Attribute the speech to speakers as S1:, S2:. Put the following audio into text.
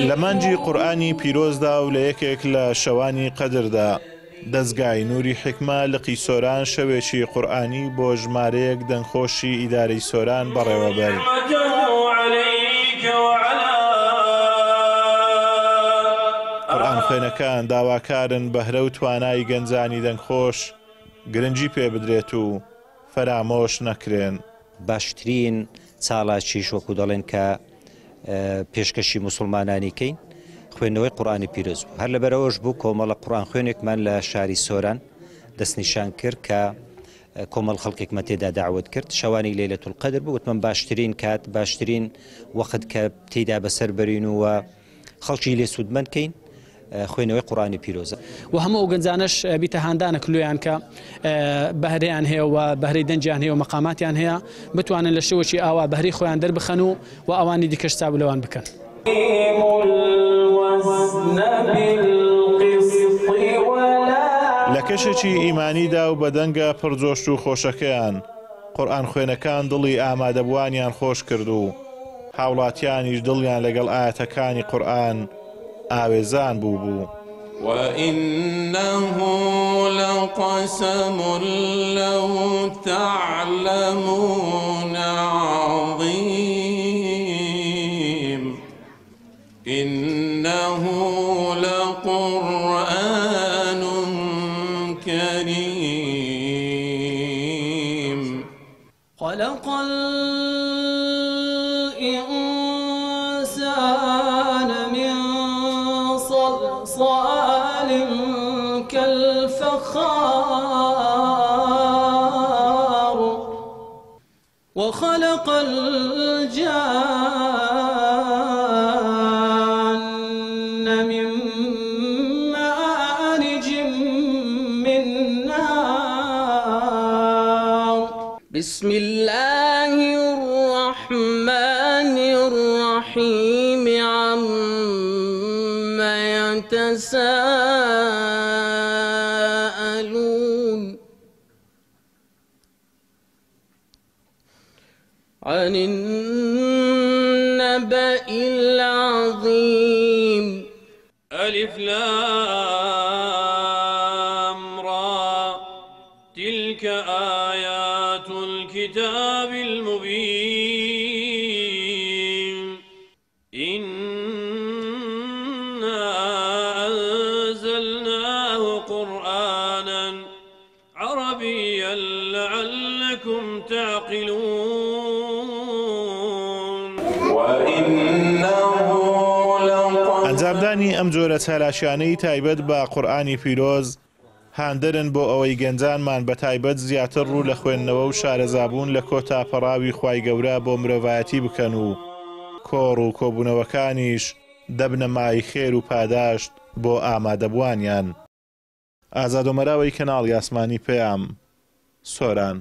S1: لە مانجی قورئانی پیرۆزدا و لە یەکێک لە شەوانی قەدردا دەستگای نووری حکمە لە قیسۆران شەوێکی قورئانی بۆ ژمارەیەک دەنگخۆشی ئیدارەی سۆران بەڕێوەبەر. قورئان خوێنەکان داواکارن بەهرە و توانای گەنجانی دەنگخۆش گرنگی پێ بدرێت و فەرامۆش نەکرێن.
S2: باشترین چاڵاکیش وەکو دەڵێن کە پێشکەشی موسڵمانانی کەین خوێندنەوەی قورئانی پیرۆز بوو. هەر لەبەرەوەش بوو کۆمەڵە قورئان خوێنێکمان لە شاری سۆران دەستنیشان کرد کە کۆمەڵ خەڵکێکمە تێدا داوت کرد. شەوانی لەیلەتول القەدر بوو. وتمان باشترین کات باشترین وەخت کە تێیدا بەسەر بەرین و خەڵکی لێ سوودمەندکەین خوێنەوەی قورئانی پیرۆزە.
S3: و هەموو گەنجانش بیتە هاندانە کلویان کە بەهرەیان هەیە و بەهرەی دەنجیان هەیە و مەقاماتیان هەیە بتوانن لە شێوەی ئاوا بەهرەی خۆیان دەربخەن و ئەوانی دیکەش چاو لەوان بکەن.
S1: لە کەشێکی ئیمانیدا و بەدەنگە پڕجۆش و خۆشەکەیان قورئان خوێنەکان دڵی ئامادەبووانیان خۆش کرد و هاوڵاتیانیش دڵیان لەگەڵ ئاەتەکانی قورئان ئاوێزان بوو.
S4: وإنه لقسم لو تعلمون عظيم إنه لقرآن كريم
S5: خلق الإنسان من صلصال كالفخار وخلق الجان من مارج من نار بسم الله الرحمن الرحيم عما يتساءلون عن النبأ العظيم
S4: ألف لام را تلك آيات الكتاب المبين إنا أنزلناه قرآنا عربيا لعلكم تعقلون
S1: ئەنجامدانی ئەم جۆرە چالاشیانەی تایبەت بە قورئانی پیرۆز هاندەرن بۆ ئەوەی گەنجانمان بە تایبەت زیاتر ڕوو لە خوێندنەوە و شارەزابوون لە کۆتاپەڕاوی خوای گەورە بۆ مرۆڤایەتی بکەن و کۆڕ و کۆبوونەوەکانیش دەبنە مای خێر و پاداشت بۆ ئامادەبوانیان. ئازاد و مەراوەی کەناڵی ئاسمانی پێیام سۆران.